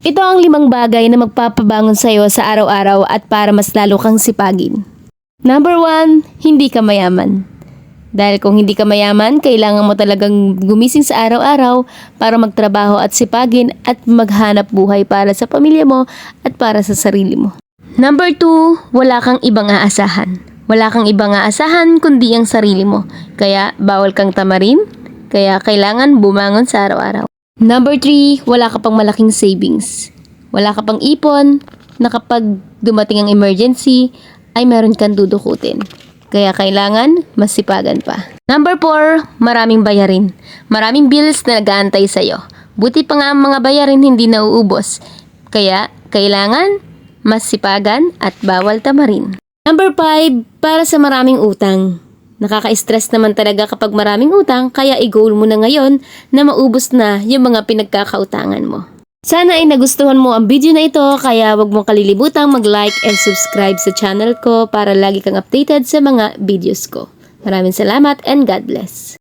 Ito ang 5 bagay na magpapabangon sa'yo sa araw-araw at para mas lalo kang sipagin. Number 1, hindi ka mayaman. Dahil kung hindi ka mayaman, kailangan mo talagang gumising sa araw-araw para magtrabaho at sipagin at maghanap buhay para sa pamilya mo at para sa sarili mo. Number 2, wala kang ibang aasahan. Wala kang ibang aasahan kundi ang sarili mo. Kaya bawal kang tamarin, kaya kailangan bumangon sa araw-araw. Number 3, wala ka pang malaking savings. Wala ka pang ipon na kapag dumating ang emergency ay meron kang dudukutin. Kaya kailangan masipagan pa. Number 4, maraming bayarin. Maraming bills na nag-aantay sa'yo. Buti pa nga ang mga bayarin hindi nauubos. Kaya kailangan masipagan at bawal tamarin. Number 5, para sa maraming utang. Nakaka-stress naman talaga kapag maraming utang, kaya i-goal mo na ngayon na maubos na yung mga pinagkakautangan mo. Sana ay nagustuhan mo ang video na ito, kaya wag mong kalilibutang mag-like and subscribe sa channel ko para lagi kang updated sa mga videos ko. Maraming salamat and God bless.